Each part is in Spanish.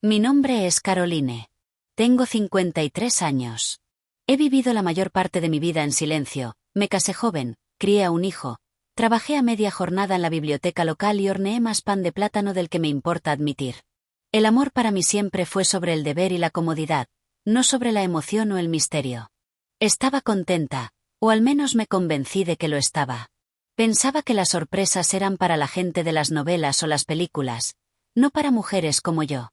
Mi nombre es Caroline. Tengo 53 años. He vivido la mayor parte de mi vida en silencio, me casé joven, crié a un hijo, trabajé a media jornada en la biblioteca local y horneé más pan de plátano del que me importa admitir. El amor para mí siempre fue sobre el deber y la comodidad, no sobre la emoción o el misterio. Estaba contenta, o al menos me convencí de que lo estaba. Pensaba que las sorpresas eran para la gente de las novelas o las películas, no para mujeres como yo.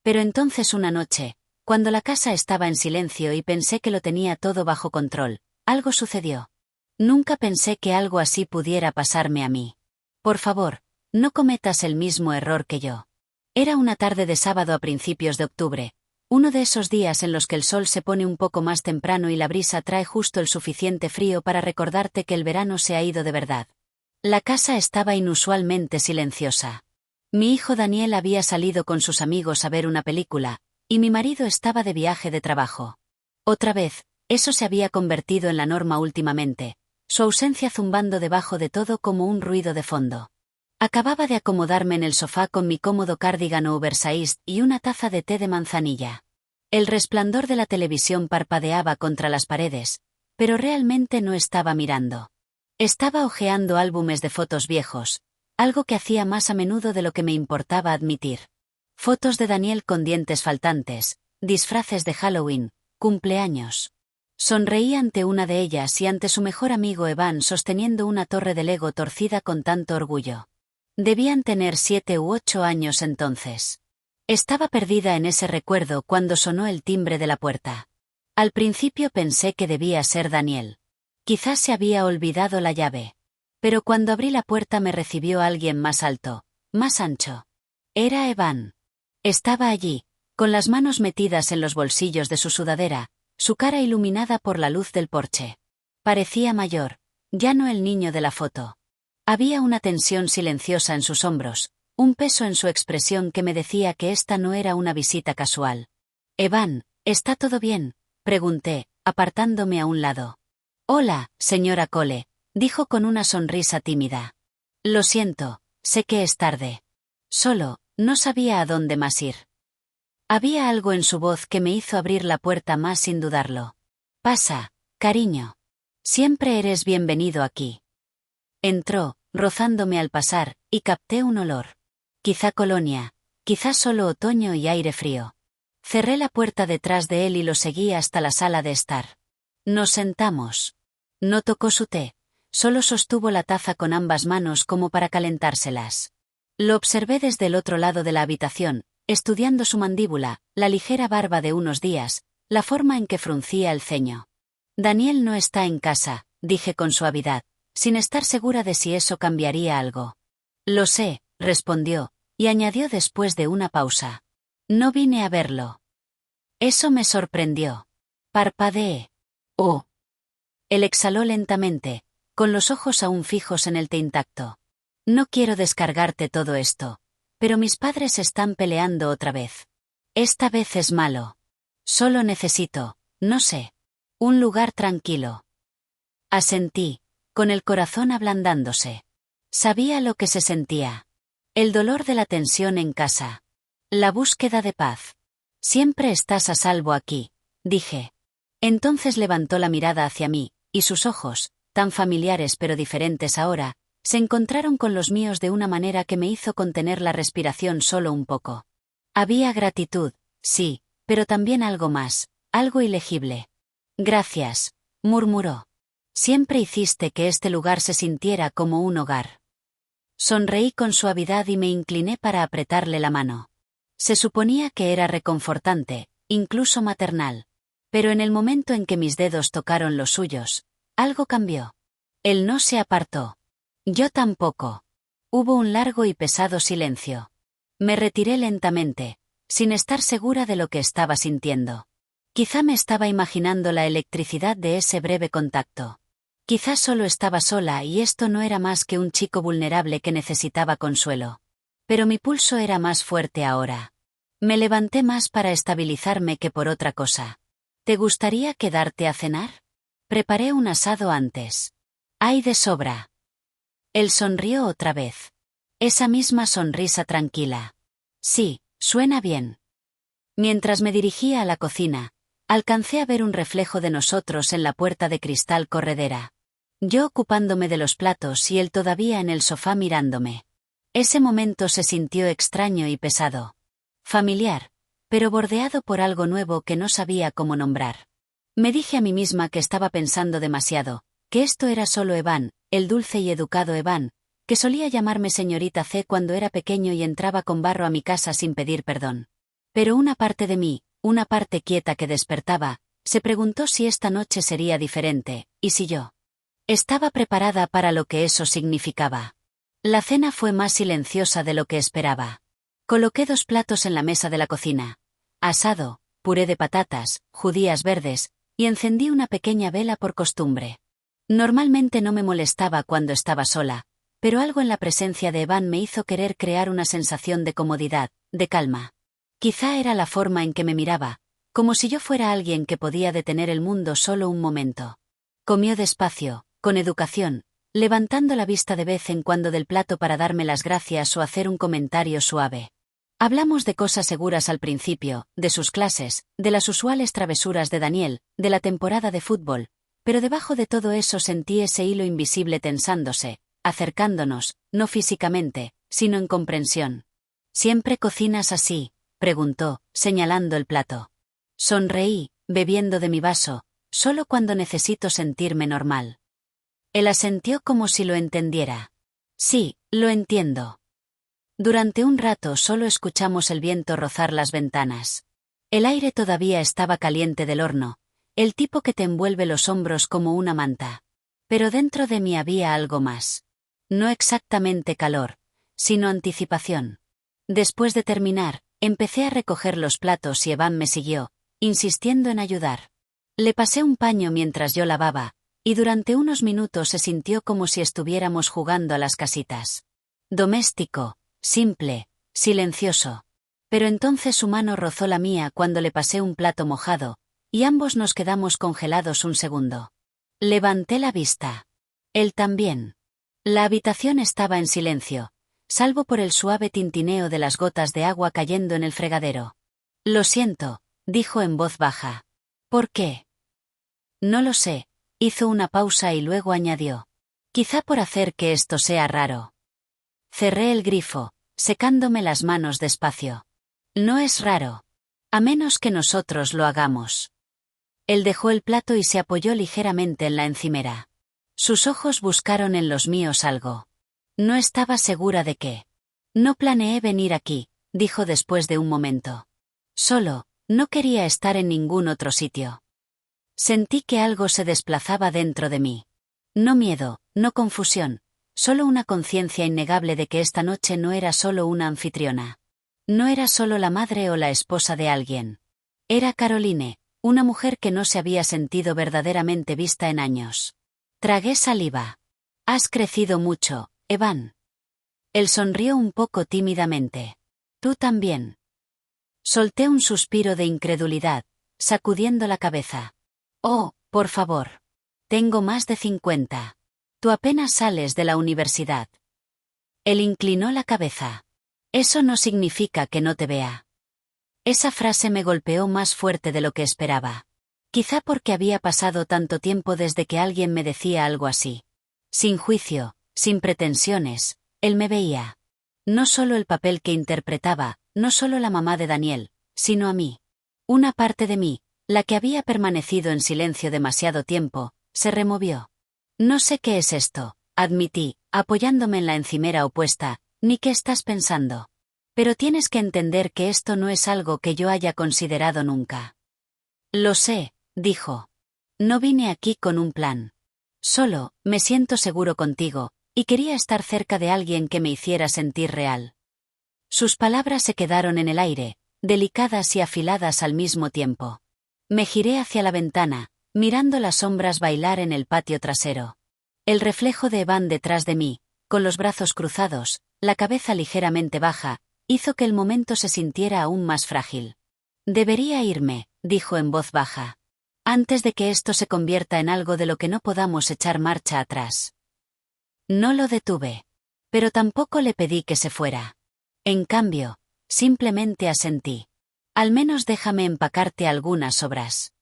Pero entonces una noche, cuando la casa estaba en silencio y pensé que lo tenía todo bajo control, algo sucedió. Nunca pensé que algo así pudiera pasarme a mí. Por favor, no cometas el mismo error que yo. Era una tarde de sábado a principios de octubre, uno de esos días en los que el sol se pone un poco más temprano y la brisa trae justo el suficiente frío para recordarte que el verano se ha ido de verdad. La casa estaba inusualmente silenciosa. Mi hijo Daniel había salido con sus amigos a ver una película, y mi marido estaba de viaje de trabajo. Otra vez, eso se había convertido en la norma últimamente, su ausencia zumbando debajo de todo como un ruido de fondo. Acababa de acomodarme en el sofá con mi cómodo cardigan oversized y una taza de té de manzanilla. El resplandor de la televisión parpadeaba contra las paredes, pero realmente no estaba mirando. Estaba hojeando álbumes de fotos viejos, algo que hacía más a menudo de lo que me importaba admitir. Fotos de Daniel con dientes faltantes, disfraces de Halloween, cumpleaños. Sonreí ante una de ellas y ante su mejor amigo Evan sosteniendo una torre de Lego torcida con tanto orgullo. Debían tener 7 u 8 años entonces. Estaba perdida en ese recuerdo cuando sonó el timbre de la puerta. Al principio pensé que debía ser Daniel. Quizás se había olvidado la llave. Pero cuando abrí la puerta me recibió alguien más alto, más ancho. Era Evan. Estaba allí, con las manos metidas en los bolsillos de su sudadera, su cara iluminada por la luz del porche. Parecía mayor, ya no el niño de la foto. Había una tensión silenciosa en sus hombros, un peso en su expresión que me decía que esta no era una visita casual. «Evan, ¿está todo bien?», pregunté, apartándome a un lado. «Hola, señora Cole», dijo con una sonrisa tímida. «Lo siento, sé que es tarde. Solo, no sabía a dónde más ir». Había algo en su voz que me hizo abrir la puerta más sin dudarlo. «Pasa, cariño. Siempre eres bienvenido aquí». Entró, rozándome al pasar, y capté un olor. Quizá colonia, quizá solo otoño y aire frío. Cerré la puerta detrás de él y lo seguí hasta la sala de estar. Nos sentamos. No tocó su té, solo sostuvo la taza con ambas manos como para calentárselas. Lo observé desde el otro lado de la habitación, estudiando su mandíbula, la ligera barba de unos días, la forma en que fruncía el ceño. «Daniel no está en casa», dije con suavidad, sin estar segura de si eso cambiaría algo. «Lo sé», respondió, y añadió después de una pausa. «No vine a verlo». Eso me sorprendió. Parpadeé. «Oh». Él exhaló lentamente, con los ojos aún fijos en el té intacto. «No quiero descargarte todo esto, pero mis padres están peleando otra vez. Esta vez es malo. Solo necesito, no sé, un lugar tranquilo». Asentí, con el corazón ablandándose. Sabía lo que se sentía. El dolor de la tensión en casa. La búsqueda de paz. «Siempre estás a salvo aquí», dije. Entonces levantó la mirada hacia mí, y sus ojos, tan familiares pero diferentes ahora, se encontraron con los míos de una manera que me hizo contener la respiración solo un poco. Había gratitud, sí, pero también algo más, algo ilegible. «Gracias», murmuró. «Siempre hiciste que este lugar se sintiera como un hogar». Sonreí con suavidad y me incliné para apretarle la mano. Se suponía que era reconfortante, incluso maternal. Pero en el momento en que mis dedos tocaron los suyos, algo cambió. Él no se apartó. Yo tampoco. Hubo un largo y pesado silencio. Me retiré lentamente, sin estar segura de lo que estaba sintiendo. Quizá me estaba imaginando la electricidad de ese breve contacto. Quizás solo estaba sola y esto no era más que un chico vulnerable que necesitaba consuelo. Pero mi pulso era más fuerte ahora. Me levanté más para estabilizarme que por otra cosa. «¿Te gustaría quedarte a cenar? Preparé un asado antes. Hay de sobra». Él sonrió otra vez. Esa misma sonrisa tranquila. «Sí, suena bien». Mientras me dirigía a la cocina, alcancé a ver un reflejo de nosotros en la puerta de cristal corredera. Yo ocupándome de los platos y él todavía en el sofá mirándome. Ese momento se sintió extraño y pesado. Familiar, pero bordeado por algo nuevo que no sabía cómo nombrar. Me dije a mí misma que estaba pensando demasiado, que esto era solo Evan, el dulce y educado Evan, que solía llamarme señorita C cuando era pequeño y entraba con barro a mi casa sin pedir perdón. Pero una parte de mí, una parte quieta que despertaba, se preguntó si esta noche sería diferente, y si yo estaba preparada para lo que eso significaba. La cena fue más silenciosa de lo que esperaba. Coloqué 2 platos en la mesa de la cocina. Asado, puré de patatas, judías verdes, y encendí una pequeña vela por costumbre. Normalmente no me molestaba cuando estaba sola, pero algo en la presencia de Evan me hizo querer crear una sensación de comodidad, de calma. Quizá era la forma en que me miraba, como si yo fuera alguien que podía detener el mundo solo un momento. Comió despacio, con educación, levantando la vista de vez en cuando del plato para darme las gracias o hacer un comentario suave. Hablamos de cosas seguras al principio, de sus clases, de las usuales travesuras de Daniel, de la temporada de fútbol, pero debajo de todo eso sentí ese hilo invisible tensándose, acercándonos, no físicamente, sino en comprensión. ¿Siempre cocinas así?, preguntó, señalando el plato. Sonreí, bebiendo de mi vaso, solo cuando necesito sentirme normal. Él asintió como si lo entendiera. Sí, lo entiendo. Durante un rato solo escuchamos el viento rozar las ventanas. El aire todavía estaba caliente del horno, el tipo que te envuelve los hombros como una manta. Pero dentro de mí había algo más. No exactamente calor, sino anticipación. Después de terminar, empecé a recoger los platos y Evan me siguió, insistiendo en ayudar. Le pasé un paño mientras yo lavaba, y durante unos minutos se sintió como si estuviéramos jugando a las casitas. Doméstico, simple, silencioso. Pero entonces su mano rozó la mía cuando le pasé un plato mojado, y ambos nos quedamos congelados un segundo. Levanté la vista. Él también. La habitación estaba en silencio, salvo por el suave tintineo de las gotas de agua cayendo en el fregadero. Lo siento, dijo en voz baja. ¿Por qué? No lo sé, hizo una pausa y luego añadió. Quizá por hacer que esto sea raro. Cerré el grifo, secándome las manos despacio. No es raro. A menos que nosotros lo hagamos. Él dejó el plato y se apoyó ligeramente en la encimera. Sus ojos buscaron en los míos algo. No estaba segura de qué. No planeé venir aquí, dijo después de un momento. Solo, no quería estar en ningún otro sitio. Sentí que algo se desplazaba dentro de mí. No miedo, no confusión, solo una conciencia innegable de que esta noche no era solo una anfitriona. No era solo la madre o la esposa de alguien. Era Caroline, una mujer que no se había sentido verdaderamente vista en años. Tragué saliva. Has crecido mucho, Evan. Él sonrió un poco tímidamente. Tú también. Solté un suspiro de incredulidad, sacudiendo la cabeza. Oh, por favor. Tengo más de 50. Tú apenas sales de la universidad. Él inclinó la cabeza. Eso no significa que no te vea. Esa frase me golpeó más fuerte de lo que esperaba. Quizá porque había pasado tanto tiempo desde que alguien me decía algo así. Sin juicio, sin pretensiones, él me veía. No solo el papel que interpretaba, no solo la mamá de Daniel, sino a mí. Una parte de mí, la que había permanecido en silencio demasiado tiempo, se removió. No sé qué es esto, admití, apoyándome en la encimera opuesta, ni qué estás pensando. Pero tienes que entender que esto no es algo que yo haya considerado nunca. Lo sé, dijo. No vine aquí con un plan. Solo, me siento seguro contigo, y quería estar cerca de alguien que me hiciera sentir real. Sus palabras se quedaron en el aire, delicadas y afiladas al mismo tiempo. Me giré hacia la ventana, mirando las sombras bailar en el patio trasero. El reflejo de Evan detrás de mí, con los brazos cruzados, la cabeza ligeramente baja, hizo que el momento se sintiera aún más frágil. Debería irme, dijo en voz baja. Antes de que esto se convierta en algo de lo que no podamos echar marcha atrás. No lo detuve. Pero tampoco le pedí que se fuera. En cambio, simplemente asentí. Al menos déjame empacarte algunas sobras.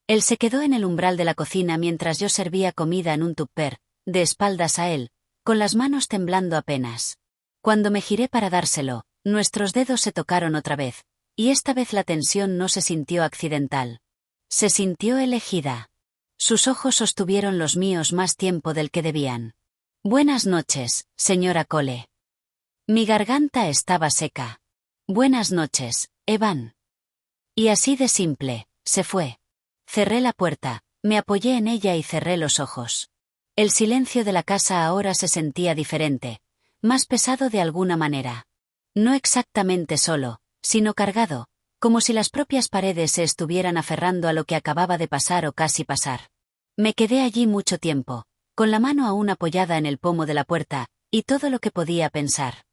Él se quedó en el umbral de la cocina mientras yo servía comida en un tupper, de espaldas a él, con las manos temblando apenas. Cuando me giré para dárselo, nuestros dedos se tocaron otra vez, y esta vez la tensión no se sintió accidental. Se sintió elegida. Sus ojos sostuvieron los míos más tiempo del que debían. Buenas noches, señora Cole. Mi garganta estaba seca. Buenas noches, Evan. Y así de simple, se fue. Cerré la puerta, me apoyé en ella y cerré los ojos. El silencio de la casa ahora se sentía diferente, más pesado de alguna manera. No exactamente solo, sino cargado, como si las propias paredes se estuvieran aferrando a lo que acababa de pasar o casi pasar. Me quedé allí mucho tiempo, con la mano aún apoyada en el pomo de la puerta, y todo lo que podía pensar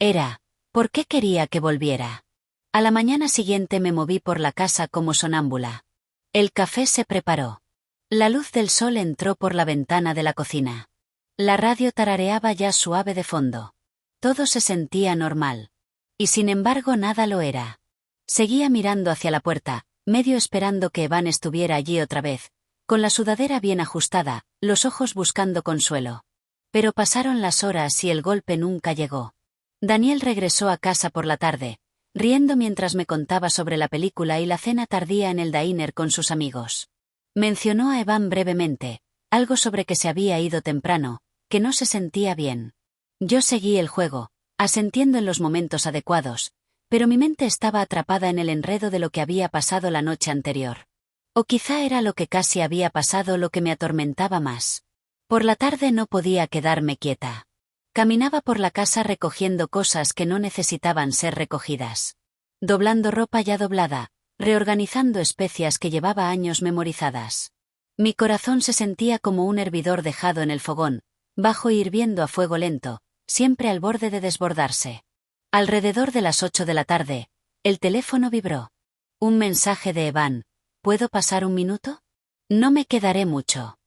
era, ¿por qué quería que volviera? A la mañana siguiente me moví por la casa como sonámbula. El café se preparó. La luz del sol entró por la ventana de la cocina. La radio tarareaba ya suave de fondo. Todo se sentía normal. Y sin embargo nada lo era. Seguía mirando hacia la puerta, medio esperando que Evan estuviera allí otra vez, con la sudadera bien ajustada, los ojos buscando consuelo. Pero pasaron las horas y el golpe nunca llegó. Daniel regresó a casa por la tarde, riendo mientras me contaba sobre la película y la cena tardía en el diner con sus amigos. Mencionó a Evan brevemente, algo sobre que se había ido temprano, que no se sentía bien. Yo seguí el juego, asintiendo en los momentos adecuados, pero mi mente estaba atrapada en el enredo de lo que había pasado la noche anterior. O quizá era lo que casi había pasado lo que me atormentaba más. Por la tarde no podía quedarme quieta. Caminaba por la casa recogiendo cosas que no necesitaban ser recogidas. Doblando ropa ya doblada, reorganizando especias que llevaba años memorizadas. Mi corazón se sentía como un hervidor dejado en el fogón, bajo y hirviendo a fuego lento, siempre al borde de desbordarse. Alrededor de las 8 de la tarde, el teléfono vibró. Un mensaje de Evan. ¿Puedo pasar un minuto? No me quedaré mucho.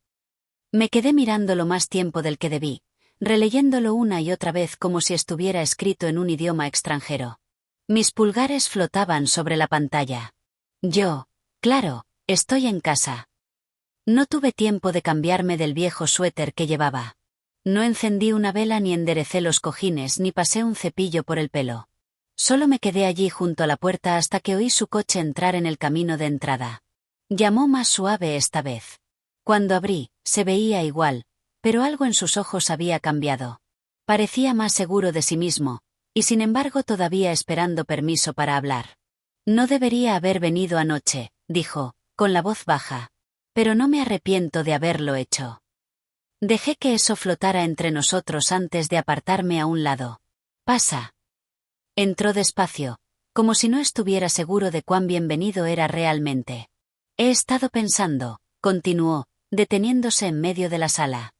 Me quedé mirándolo más tiempo del que debí, releyéndolo una y otra vez como si estuviera escrito en un idioma extranjero. Mis pulgares flotaban sobre la pantalla. Claro, estoy en casa. No tuve tiempo de cambiarme del viejo suéter que llevaba. No encendí una vela ni enderecé los cojines ni pasé un cepillo por el pelo. Solo me quedé allí junto a la puerta hasta que oí su coche entrar en el camino de entrada. Llamó más suave esta vez. Cuando abrí, se veía igual, pero algo en sus ojos había cambiado. Parecía más seguro de sí mismo, y sin embargo todavía esperando permiso para hablar. No debería haber venido anoche, dijo, con la voz baja. Pero no me arrepiento de haberlo hecho. Dejé que eso flotara entre nosotros antes de apartarme a un lado. Pasa. Entró despacio, como si no estuviera seguro de cuán bienvenido era realmente. He estado pensando, continuó, deteniéndose en medio de la sala.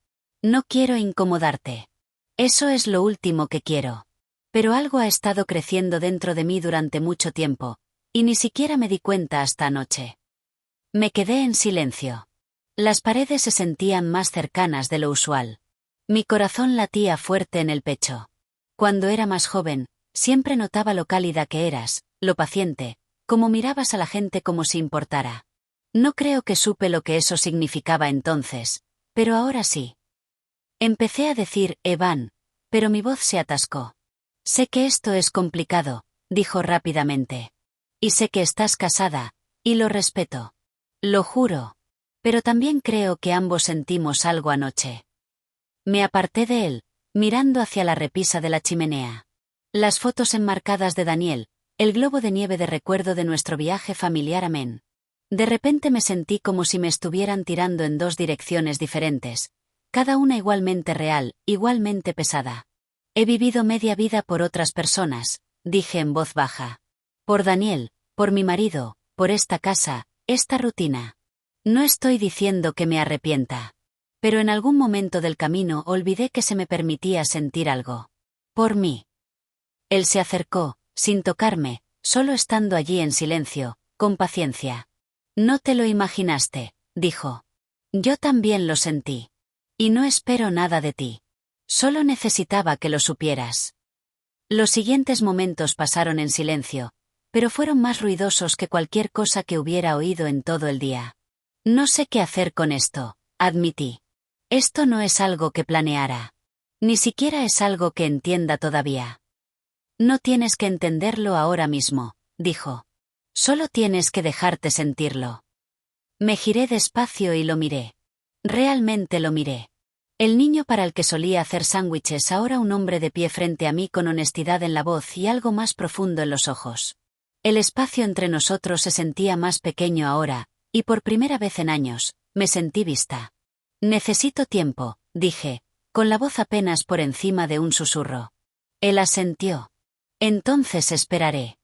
No quiero incomodarte. Eso es lo último que quiero. Pero algo ha estado creciendo dentro de mí durante mucho tiempo, y ni siquiera me di cuenta hasta anoche. Me quedé en silencio. Las paredes se sentían más cercanas de lo usual. Mi corazón latía fuerte en el pecho. Cuando era más joven, siempre notaba lo cálida que eras, lo paciente, como mirabas a la gente como si importara. No creo que supe lo que eso significaba entonces, pero ahora sí. Empecé a decir, Evan, pero mi voz se atascó. Sé que esto es complicado, dijo rápidamente. Y sé que estás casada, y lo respeto. Lo juro. Pero también creo que ambos sentimos algo anoche. Me aparté de él, mirando hacia la repisa de la chimenea. Las fotos enmarcadas de Daniel, el globo de nieve de recuerdo de nuestro viaje familiar a Maine. De repente me sentí como si me estuvieran tirando en dos direcciones diferentes, cada una igualmente real, igualmente pesada. He vivido media vida por otras personas, dije en voz baja. Por Daniel, por mi marido, por esta casa, esta rutina. No estoy diciendo que me arrepienta. Pero en algún momento del camino olvidé que se me permitía sentir algo. Por mí. Él se acercó, sin tocarme, solo estando allí en silencio, con paciencia. No te lo imaginaste, dijo. Yo también lo sentí. Y no espero nada de ti. Solo necesitaba que lo supieras. Los siguientes momentos pasaron en silencio, pero fueron más ruidosos que cualquier cosa que hubiera oído en todo el día. No sé qué hacer con esto, admití. Esto no es algo que planeara. Ni siquiera es algo que entienda todavía. No tienes que entenderlo ahora mismo, dijo. Solo tienes que dejarte sentirlo. Me giré despacio y lo miré. Realmente lo miré. El niño para el que solía hacer sándwiches, ahora un hombre de pie frente a mí con honestidad en la voz y algo más profundo en los ojos. El espacio entre nosotros se sentía más pequeño ahora, y por primera vez en años, me sentí vista. Necesito tiempo, dije, con la voz apenas por encima de un susurro. Él asintió. Entonces esperaré.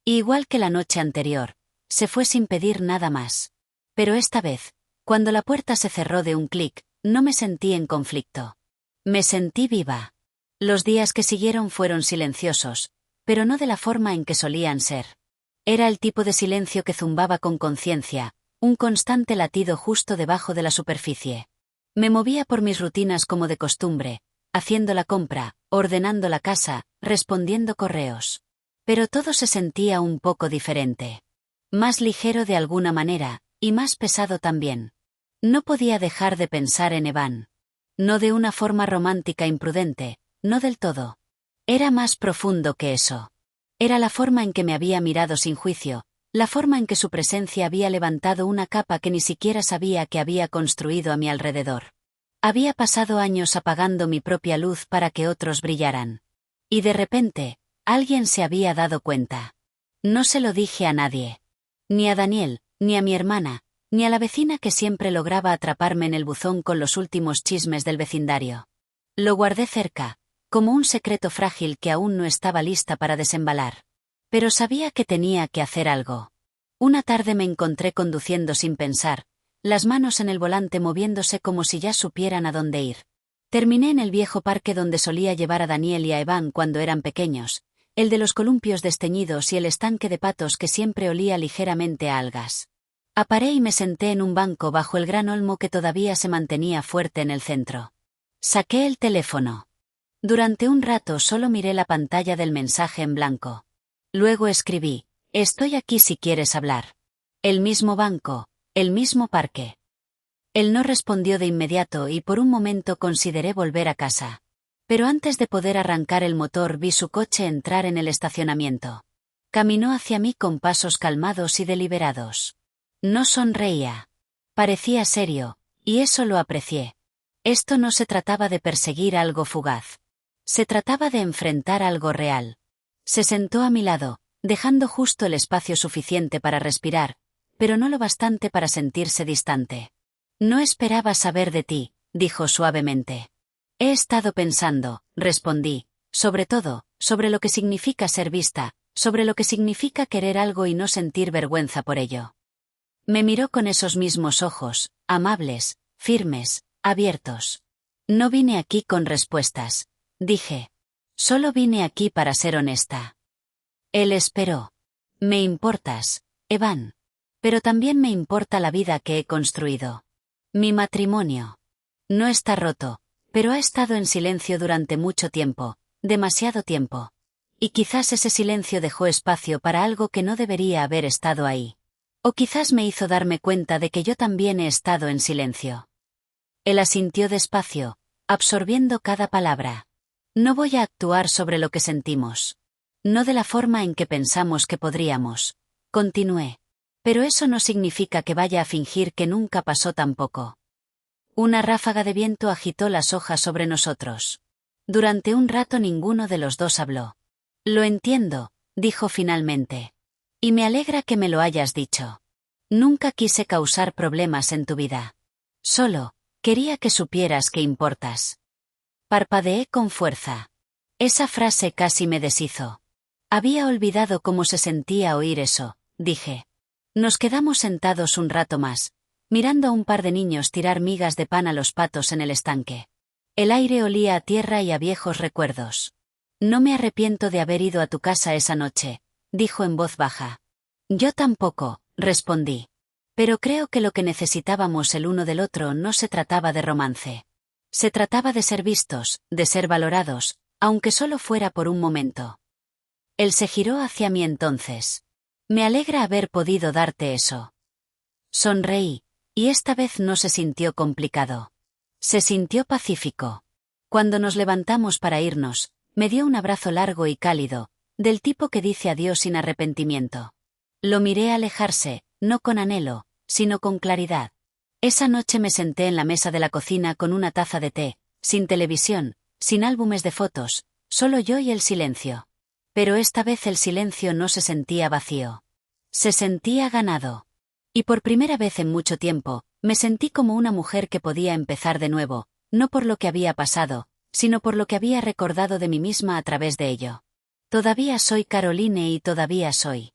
Igual que la noche anterior, se fue sin pedir nada más. Pero esta vez, cuando la puerta se cerró de un clic, no me sentí en conflicto. Me sentí viva. Los días que siguieron fueron silenciosos, pero no de la forma en que solían ser. Era el tipo de silencio que zumbaba con conciencia, un constante latido justo debajo de la superficie. Me movía por mis rutinas como de costumbre, haciendo la compra, ordenando la casa, respondiendo correos. Pero todo se sentía un poco diferente. Más ligero de alguna manera, y más pesado también. No podía dejar de pensar en Evan. No de una forma romántica imprudente, no del todo. Era más profundo que eso. Era la forma en que me había mirado sin juicio, la forma en que su presencia había levantado una capa que ni siquiera sabía que había construido a mi alrededor. Había pasado años apagando mi propia luz para que otros brillaran. Y de repente, alguien se había dado cuenta. No se lo dije a nadie. Ni a Daniel, ni a mi hermana, ni a la vecina que siempre lograba atraparme en el buzón con los últimos chismes del vecindario. Lo guardé cerca, como un secreto frágil que aún no estaba lista para desembalar. Pero sabía que tenía que hacer algo. Una tarde me encontré conduciendo sin pensar, las manos en el volante moviéndose como si ya supieran a dónde ir. Terminé en el viejo parque donde solía llevar a Daniel y a Evan cuando eran pequeños, el de los columpios desteñidos y el estanque de patos que siempre olía ligeramente a algas. Aparé y me senté en un banco bajo el gran olmo que todavía se mantenía fuerte en el centro. Saqué el teléfono. Durante un rato solo miré la pantalla del mensaje en blanco. Luego escribí, estoy aquí si quieres hablar. El mismo banco, el mismo parque. Él no respondió de inmediato y por un momento consideré volver a casa. Pero antes de poder arrancar el motor vi su coche entrar en el estacionamiento. Caminó hacia mí con pasos calmados y deliberados. No sonreía. Parecía serio, y eso lo aprecié. Esto no se trataba de perseguir algo fugaz. Se trataba de enfrentar algo real. Se sentó a mi lado, dejando justo el espacio suficiente para respirar, pero no lo bastante para sentirse distante. No esperaba saber de ti, dijo suavemente. He estado pensando, respondí, sobre todo, sobre lo que significa ser vista, sobre lo que significa querer algo y no sentir vergüenza por ello. Me miró con esos mismos ojos, amables, firmes, abiertos. No vine aquí con respuestas, dije. Solo vine aquí para ser honesta. Él esperó. Me importas, Evan. Pero también me importa la vida que he construido. Mi matrimonio. No está roto, pero ha estado en silencio durante mucho tiempo, demasiado tiempo. Y quizás ese silencio dejó espacio para algo que no debería haber estado ahí. O quizás me hizo darme cuenta de que yo también he estado en silencio. Él asintió despacio, absorbiendo cada palabra. No voy a actuar sobre lo que sentimos. No de la forma en que pensamos que podríamos. Continué. Pero eso no significa que vaya a fingir que nunca pasó tampoco. Una ráfaga de viento agitó las hojas sobre nosotros. Durante un rato ninguno de los dos habló. Lo entiendo, dijo finalmente. Y me alegra que me lo hayas dicho. Nunca quise causar problemas en tu vida. Solo, quería que supieras que importas. Parpadeé con fuerza. Esa frase casi me deshizo. Había olvidado cómo se sentía oír eso, dije. Nos quedamos sentados un rato más, mirando a un par de niños tirar migas de pan a los patos en el estanque. El aire olía a tierra y a viejos recuerdos. No me arrepiento de haber ido a tu casa esa noche, dijo en voz baja. Yo tampoco, respondí. Pero creo que lo que necesitábamos el uno del otro no se trataba de romance. Se trataba de ser vistos, de ser valorados, aunque solo fuera por un momento. Él se giró hacia mí entonces. Me alegra haber podido darte eso. Sonreí, y esta vez no se sintió complicado. Se sintió pacífico. Cuando nos levantamos para irnos, me dio un abrazo largo y cálido, del tipo que dice adiós sin arrepentimiento. Lo miré alejarse, no con anhelo, sino con claridad. Esa noche me senté en la mesa de la cocina con una taza de té, sin televisión, sin álbumes de fotos, solo yo y el silencio. Pero esta vez el silencio no se sentía vacío. Se sentía ganado. Y por primera vez en mucho tiempo, me sentí como una mujer que podía empezar de nuevo, no por lo que había pasado, sino por lo que había recordado de mí misma a través de ello. Todavía soy Caroline y todavía soy.